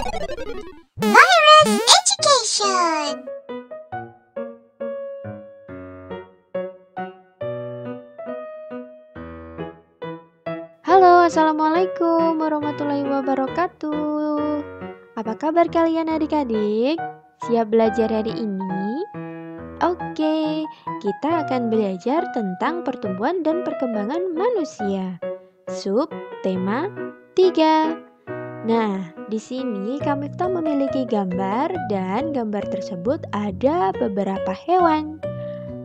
Virus Education. Halo, assalamualaikum warahmatullahi wabarakatuh. Apa kabar kalian adik-adik? Siap belajar hari ini? Oke, kita akan belajar tentang pertumbuhan dan perkembangan manusia. Sub tema 3. Nah, di sini Kamifta memiliki gambar dan gambar tersebut ada beberapa hewan.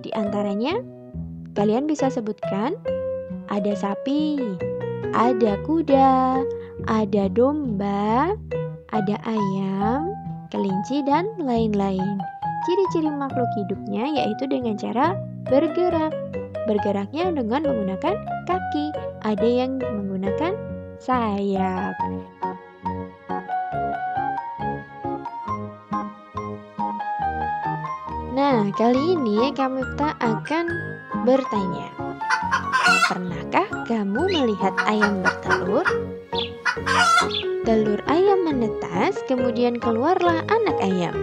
Di antaranya, kalian bisa sebutkan ada sapi, ada kuda, ada domba, ada ayam, kelinci, dan lain-lain. Ciri-ciri makhluk hidupnya yaitu dengan cara bergerak. Bergeraknya dengan menggunakan kaki, ada yang menggunakan sayap. Nah, kali ini Kamifta akan bertanya. Pernahkah kamu melihat ayam bertelur? Telur ayam menetas, kemudian keluarlah anak ayam.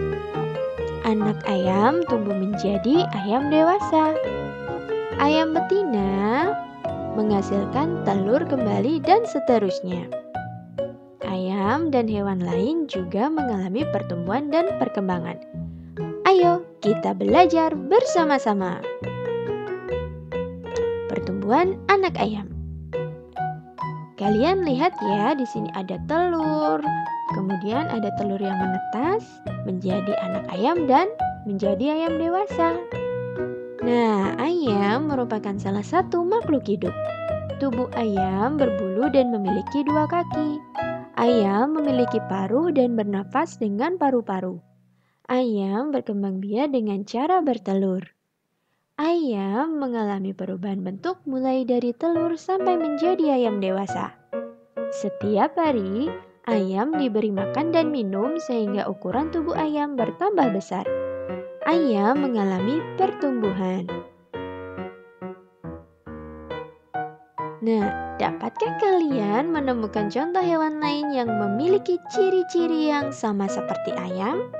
Anak ayam tumbuh menjadi ayam dewasa. Ayam betina menghasilkan telur kembali dan seterusnya. Ayam dan hewan lain juga mengalami pertumbuhan dan perkembangan. Ayo, kita belajar bersama-sama. Pertumbuhan anak ayam. Kalian lihat ya, di sini ada telur. Kemudian ada telur yang menetas menjadi anak ayam dan menjadi ayam dewasa. Nah, ayam merupakan salah satu makhluk hidup. Tubuh ayam berbulu dan memiliki 2 kaki. Ayam memiliki paruh dan bernafas dengan paru-paru. Ayam berkembang biak dengan cara bertelur. Ayam mengalami perubahan bentuk mulai dari telur sampai menjadi ayam dewasa. Setiap hari, ayam diberi makan dan minum sehingga ukuran tubuh ayam bertambah besar. Ayam mengalami pertumbuhan. Nah, dapatkah kalian menemukan contoh hewan lain yang memiliki ciri-ciri yang sama seperti ayam?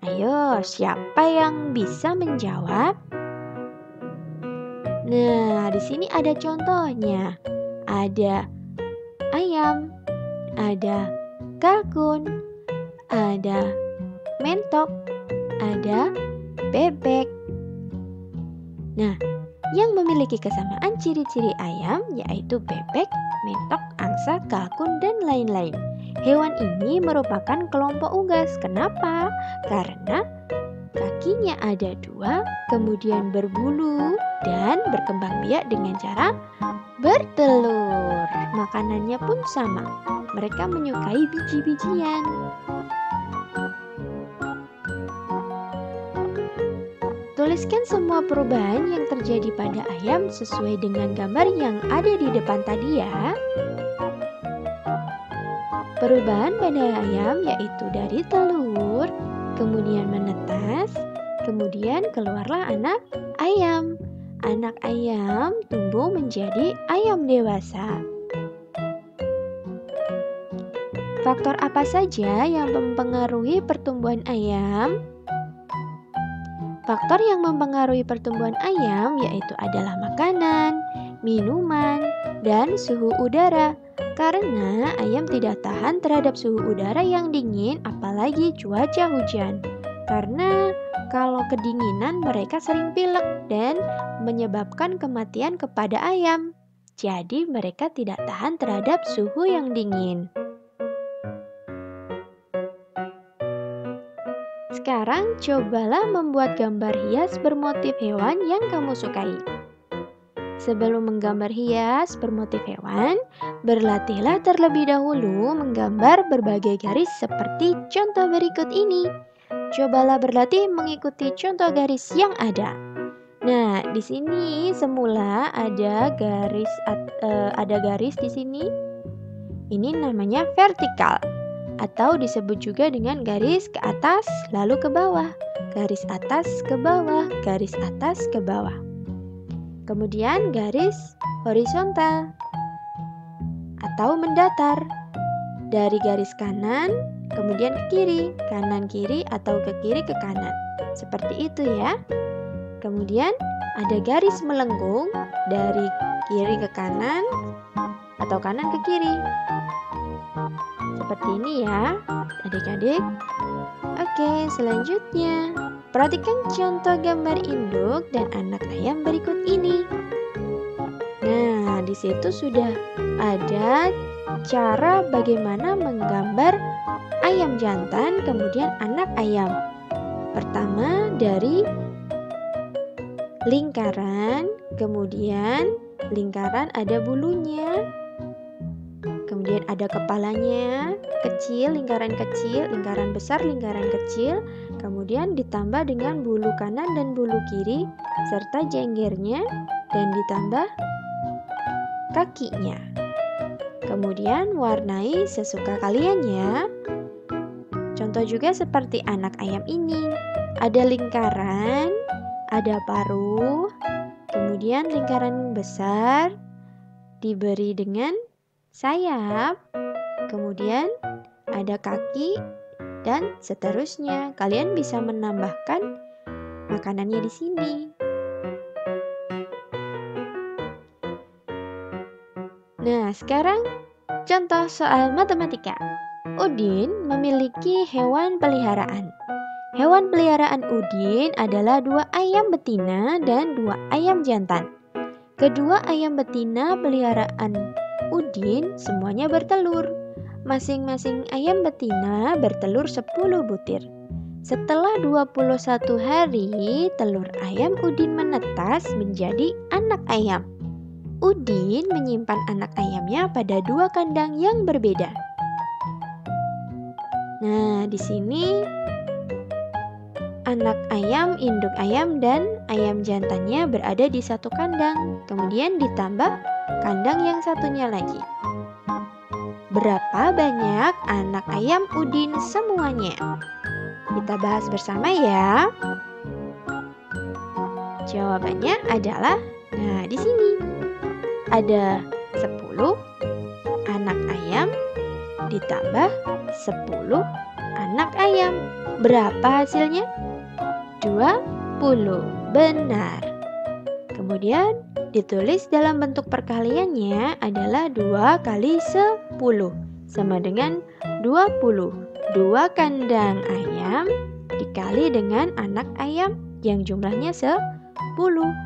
Ayo, siapa yang bisa menjawab? Nah, di sini ada contohnya. Ada ayam, ada kalkun, ada mentok, ada bebek. Nah, yang memiliki kesamaan ciri-ciri ayam yaitu bebek, mentok, angsa, kalkun, dan lain-lain. Hewan ini merupakan kelompok unggas. Kenapa? Karena kakinya ada 2, kemudian berbulu dan berkembang biak dengan cara bertelur. Makanannya pun sama. Mereka menyukai biji-bijian. Tuliskan semua perubahan yang terjadi pada ayam sesuai dengan gambar yang ada di depan tadi ya. Perubahan pada ayam yaitu dari telur, kemudian menetas, kemudian keluarlah anak ayam. Anak ayam tumbuh menjadi ayam dewasa. Faktor apa saja yang mempengaruhi pertumbuhan ayam? Faktor yang mempengaruhi pertumbuhan ayam yaitu adalah makanan, minuman, dan suhu udara. Karena ayam tidak tahan terhadap suhu udara yang dingin, apalagi cuaca hujan. Karena kalau kedinginan mereka sering pilek dan menyebabkan kematian kepada ayam. Jadi mereka tidak tahan terhadap suhu yang dingin. Sekarang cobalah membuat gambar hias bermotif hewan yang kamu sukai. Sebelum menggambar hias bermotif hewan, berlatihlah terlebih dahulu menggambar berbagai garis seperti contoh berikut ini. Cobalah berlatih mengikuti contoh garis yang ada. Nah, di sini semula ada garis di sini. Ini namanya vertikal atau disebut juga dengan garis ke atas lalu ke bawah. Garis atas ke bawah, garis atas ke bawah. Kemudian garis horizontal atau mendatar. Dari garis kanan kemudian ke kiri, kanan kiri atau ke kiri ke kanan. Seperti itu ya. Kemudian ada garis melengkung dari kiri ke kanan atau kanan ke kiri. Seperti ini ya, adik-adik. Oke, selanjutnya perhatikan contoh gambar induk dan anak ayam berikut ini. Nah, di situ sudah ada cara bagaimana menggambar ayam jantan kemudian anak ayam. Pertama dari lingkaran, kemudian lingkaran ada bulunya, kemudian ada kepalanya, kecil, lingkaran besar, lingkaran kecil, kemudian ditambah dengan bulu kanan dan bulu kiri, serta jenggernya, dan ditambah kakinya. Kemudian warnai sesuka kalian ya. Contoh juga seperti anak ayam ini. Ada lingkaran, ada paruh, kemudian lingkaran besar diberi dengan sayap, kemudian ada kaki, dan seterusnya. Kalian bisa menambahkan makanannya di sini. Nah, sekarang contoh soal matematika. Udin memiliki hewan peliharaan. Hewan peliharaan Udin adalah 2 ayam betina dan 2 ayam jantan. Kedua ayam betina peliharaan Udin semuanya bertelur. Masing-masing ayam betina bertelur 10 butir. Setelah 21 hari, telur ayam Udin menetas menjadi anak ayam. Udin menyimpan anak ayamnya pada 2 kandang yang berbeda. Nah, di sini anak ayam, induk ayam, dan ayam jantannya berada di 1 kandang. Kemudian ditambah kandang yang satunya lagi. Berapa banyak anak ayam Udin semuanya? Kita bahas bersama ya. Jawabannya adalah, nah di sini ada 10 anak ayam ditambah 10 anak ayam. Berapa hasilnya? 20. Benar. Kemudian ditulis dalam bentuk perkaliannya adalah 2 kali 10 sama dengan 20. 2 kandang ayam dikali dengan anak ayam yang jumlahnya 10.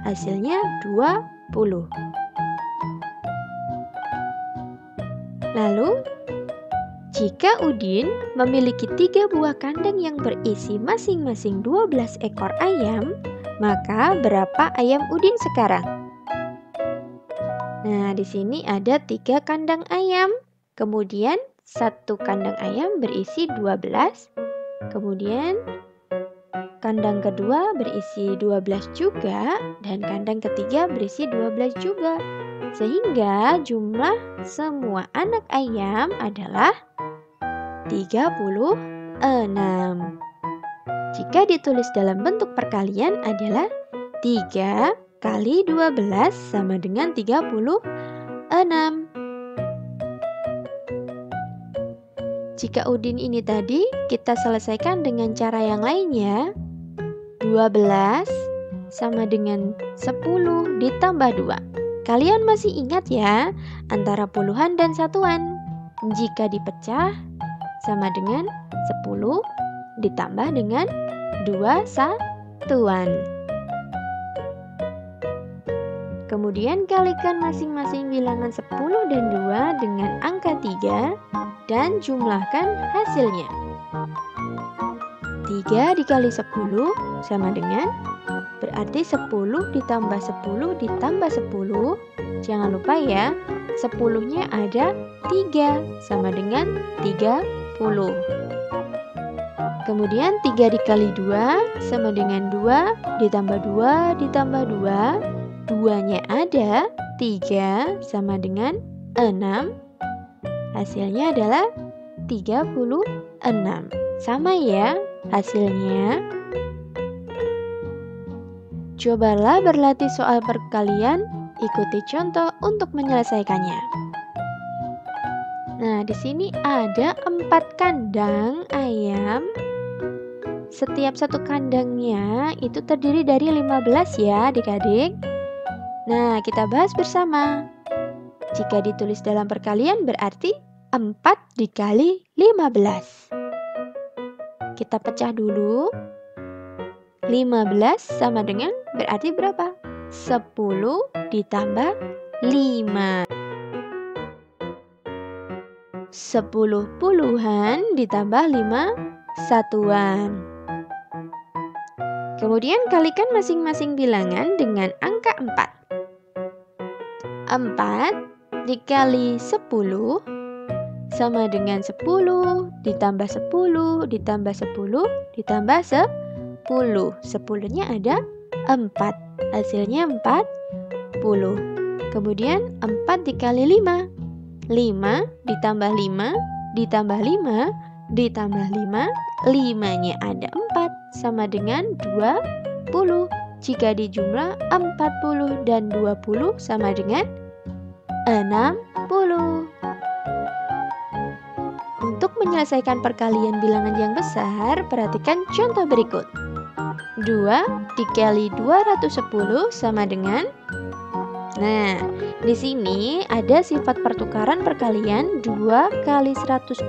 Hasilnya 20. Lalu, jika Udin memiliki 3 buah kandang yang berisi masing-masing 12 ekor ayam, maka berapa ayam Udin sekarang? Nah, di sini ada 3 kandang ayam. Kemudian 1 kandang ayam berisi 12. Kemudian kandang kedua berisi 12 juga, dan kandang ketiga berisi 12 juga. Sehingga jumlah semua anak ayam adalah 36. Jika ditulis dalam bentuk perkalian adalah 3 kali 12 sama dengan 36. Jika Udin ini tadi kita selesaikan dengan cara yang lain ya. 12 sama dengan 10 ditambah 2. Kalian masih ingat ya antara puluhan dan satuan. Jika dipecah sama dengan 10 ditambah dengan 2 satuan. Kemudian kalikan masing-masing bilangan 10 dan 2 dengan angka 3 dan jumlahkan hasilnya. 3 dikali 10 sama dengan, berarti 10 ditambah 10 ditambah 10. Jangan lupa ya, 10-nya ada 3 sama dengan 30. Kemudian 3 dikali 2 sama dengan 2 ditambah 2 ditambah 2. 2-nya ada 3 sama dengan 6. Hasilnya adalah 36. Sama ya hasilnya. Cobalah berlatih soal perkalian, ikuti contoh untuk menyelesaikannya. Nah, di sini ada 4 kandang ayam. Setiap satu kandangnya itu terdiri dari 15 ya adik-adik. Nah, kita bahas bersama. Jika ditulis dalam perkalian berarti 4 dikali 15. Kita pecah dulu. 15 sama dengan berarti berapa? 10 ditambah 5. 10 puluhan ditambah 5 satuan. Kemudian kalikan masing-masing bilangan dengan angka 4. 4 dikali 10 sama dengan 10 ditambah 10 ditambah 10 ditambah 10. 10-nya ada 4. Hasilnya 40. Kemudian 4 dikali 5. 5 ditambah 5 ditambah 5 ditambah 5. 5-nya ada 4 sama dengan 20. Jika dijumlah 40 dan 20 sama dengan 60. Untuk menyelesaikan perkalian bilangan yang besar, perhatikan contoh berikut. 2 dikali 210 sama dengan. Nah, di sini ada sifat pertukaran perkalian 2 kali 120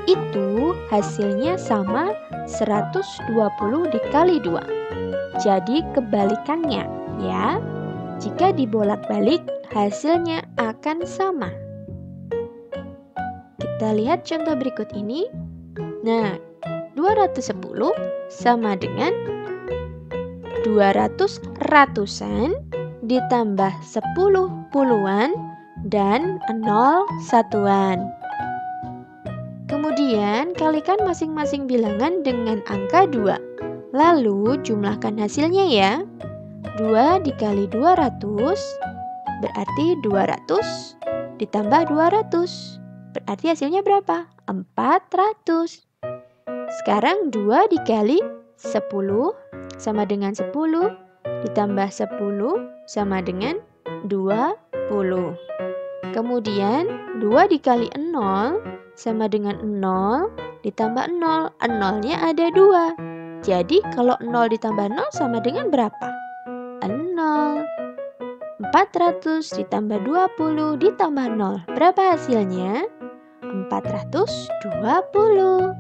itu hasilnya sama 120 dikali 2. Jadi kebalikannya ya. Jika dibolak-balik hasilnya akan sama. Kita lihat contoh berikut ini. Nah, 210 sama dengan 200 ratusan ditambah 10 puluhan dan 0 satuan. Kemudian kalikan masing-masing bilangan dengan angka 2. Lalu jumlahkan hasilnya ya. 2 dikali 200 berarti 200 ditambah 200. Berarti hasilnya berapa? 400. Sekarang 2 dikali 10 sama dengan 10 ditambah 10 sama dengan 20. Kemudian 2 dikali 0 sama dengan 0 ditambah 0. 0-nya ada 2. Jadi kalau 0 ditambah 0 sama dengan berapa? 0. 400 ditambah 20 ditambah 0. Berapa hasilnya? 420.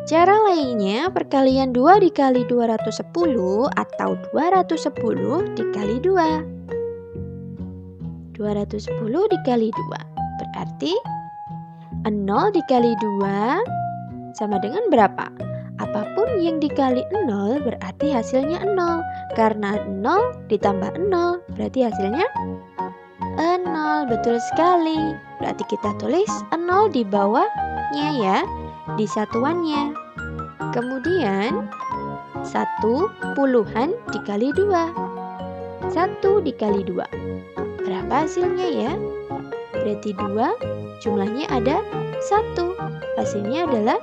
Cara lainnya, perkalian 2 dikali 210 atau 210 dikali 2. 210 dikali 2 berarti 0 dikali 2 sama dengan berapa? Apapun yang dikali 0 berarti hasilnya 0. Karena 0 ditambah 0 berarti hasilnya 0. Betul sekali. Berarti kita tulis 0 di bawahnya ya, di satuannya. Kemudian 1 puluhan dikali 2. 1 dikali 2. Berapa hasilnya ya? Berarti 2 jumlahnya ada 1. Hasilnya adalah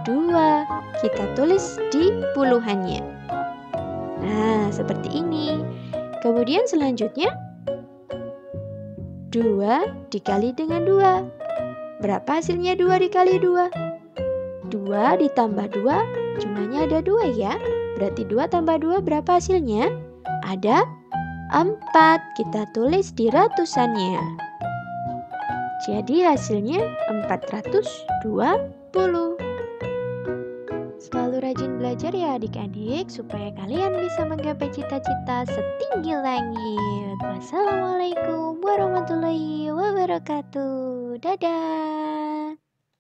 2. Kita tulis di puluhannya. Nah, seperti ini. Kemudian selanjutnya 2 dikali dengan 2. Berapa hasilnya 2 dikali 2? 2 ditambah 2 jumlahnya ada 2 ya. Berarti 2 tambah 2 berapa hasilnya? Ada 4. Kita tulis di ratusannya. Jadi hasilnya 420. Selalu rajin belajar ya adik-adik supaya kalian bisa menggapai cita-cita setinggi langit. Wassalamualaikum warahmatullahi wabarakatuh. Dadah.